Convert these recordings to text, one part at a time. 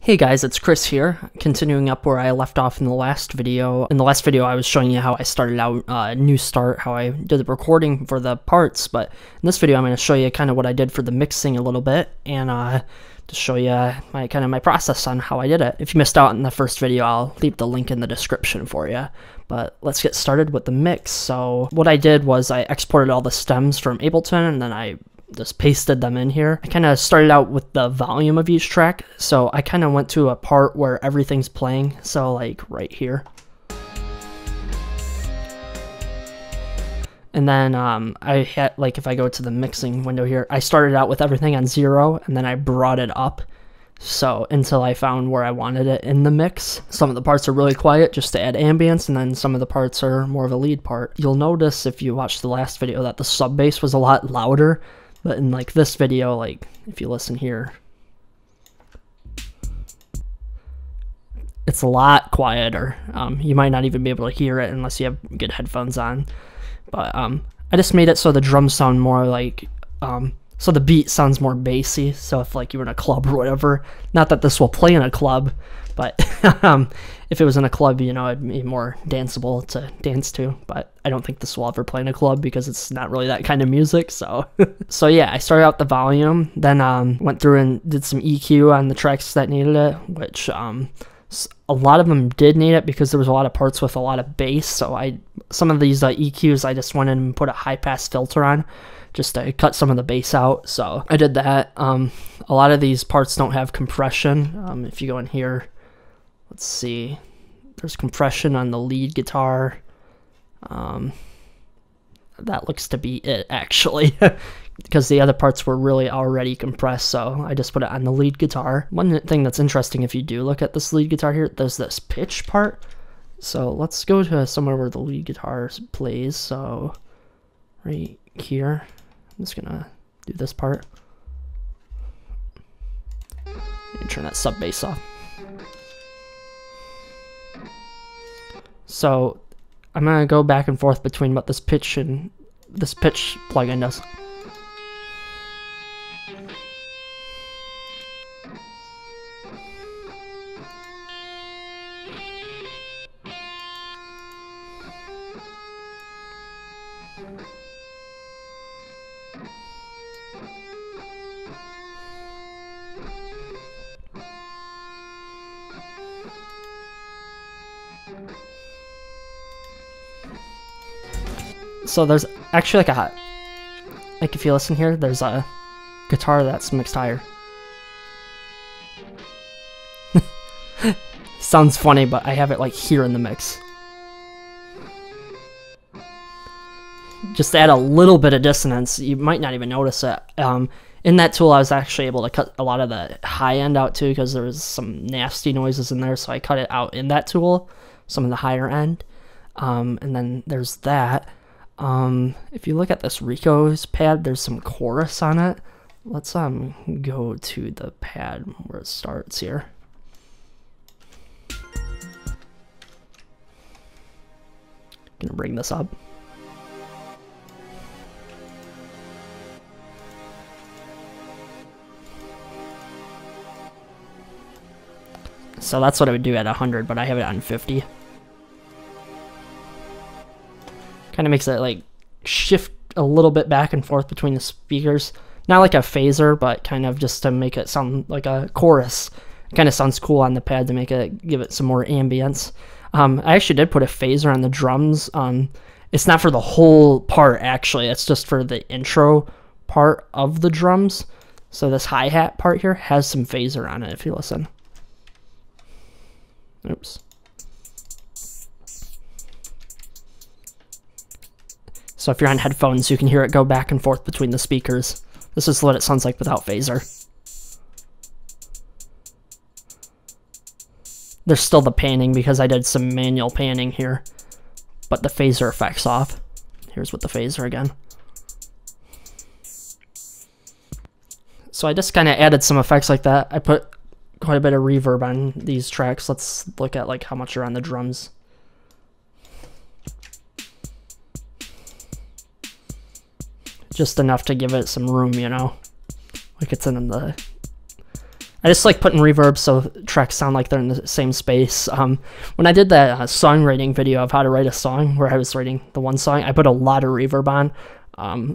Hey guys, it's Chris here, continuing up where I left off in the last video. In the last video I was showing you how I started out New Start, how I did the recording for the parts, but in this video I'm going to show you kind of what I did for the mixing a little bit, and to show you my process on how I did it. If you missed out in the first video, I'll leave the link in the description for you. But let's get started with the mix. So what I did was I exported all the stems from Ableton, and then I just pasted them in here. I kind of started out with the volume of each track, so I kind of went to a part where everything's playing, so like right here. And then I had, like, if I go to the mixing window here, I started out with everything on 0, and then I brought it up, so until I found where I wanted it in the mix. Some of the parts are really quiet just to add ambience, and then some of the parts are more of a lead part. You'll notice if you watched the last video that the sub bass was a lot louder. But in like this video, like if you listen here, it's a lot quieter. You might not even be able to hear it unless you have good headphones on. But I just made it so the drums sound more like, so the beat sounds more bassy. So if like you were in a club or whatever, not that this will play in a club, but if it was in a club, you know, it'd be more danceable to dance to. But I don't think this will ever play in a club because it's not really that kind of music. So, so yeah, I started out the volume, then went through and did some EQ on the tracks that needed it, which a lot of them did need it because there was a lot of parts with a lot of bass. So some of these EQs, I just went in and put a high pass filter on, just to cut some of the bass out. So I did that. A lot of these parts don't have compression. If you go in here, let's see, there's compression on the lead guitar. That looks to be it, actually, because the other parts were really already compressed, so I just put it on the lead guitar. One thing that's interesting, if you do look at this lead guitar here, there's this pitch part. So let's go to somewhere where the lead guitar plays. So right here, I'm just gonna do this part. And turn that sub bass off. So I'm gonna go back and forth between what this pitch and this pitch plugin does. So there's actually like if you listen here, there's a guitar that's mixed higher. Sounds funny, but I have it like here in the mix. Just to add a little bit of dissonance, you might not even notice it. In that tool, I was actually able to cut a lot of the high end out too, because there was some nasty noises in there, so I cut it out in that tool, some of the higher end. And then there's that. If you look at this Rico's pad, there's some chorus on it. Let's go to the pad where it starts here. Gonna bring this up. So that's what I would do at 100, but I have it on 50. Kind of makes it like shift a little bit back and forth between the speakers. Not like a phaser, but kind of just to make it sound like a chorus. It kind of sounds cool on the pad to give it some more ambience. I actually did put a phaser on the drums. It's not for the whole part, actually. It's just for the intro part of the drums. So this hi-hat part here has some phaser on it if you listen. Oops. So if you're on headphones, you can hear it go back and forth between the speakers. This is what it sounds like without phaser. There's still the panning because I did some manual panning here, but the phaser effect's off. Here's with the phaser again. So I just kind of added some effects like that. I put quite a bit of reverb on these tracks. Let's look at like how much are on the drums. Just enough to give it some room, you know, like it's in the I just like putting reverb so tracks sound like they're in the same space. When I did that songwriting video of how to write a song, where I was writing the one song, I put a lot of reverb on.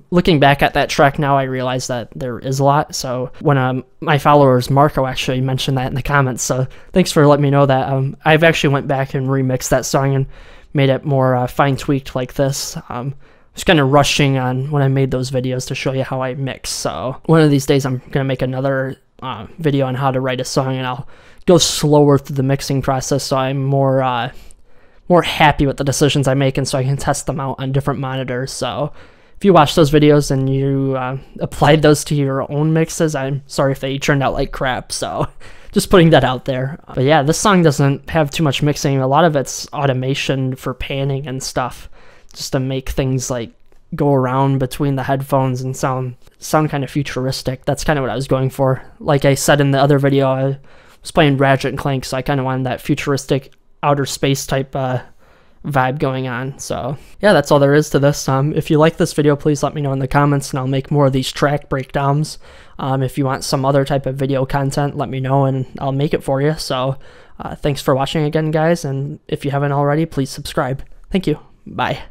Looking back at that track now, I realize that there is a lot. So when my followers, Marco, actually mentioned that in the comments, so thanks for letting me know that. I've actually went back and remixed that song and made it more fine-tweaked like this. I was kind of rushing on when I made those videos to show you how I mix. So one of these days I'm going to make another video on how to write a song, and I'll go slower through the mixing process so I'm more happy with the decisions I make, and so I can test them out on different monitors. So if you watch those videos and you applied those to your own mixes, I'm sorry if they turned out like crap, so just putting that out there. But yeah, this song doesn't have too much mixing. A lot of it's automation for panning and stuff, just to make things like go around between the headphones and sound kind of futuristic. That's kind of what I was going for. Like I said in the other video, I was playing Ratchet and Clank, so I kind of wanted that futuristic outer space type vibe going on. So yeah, that's all there is to this. If you like this video, please let me know in the comments, and I'll make more of these track breakdowns. If you want some other type of video content, let me know and I'll make it for you. So thanks for watching again, guys, and if you haven't already, please subscribe. Thank you. Bye.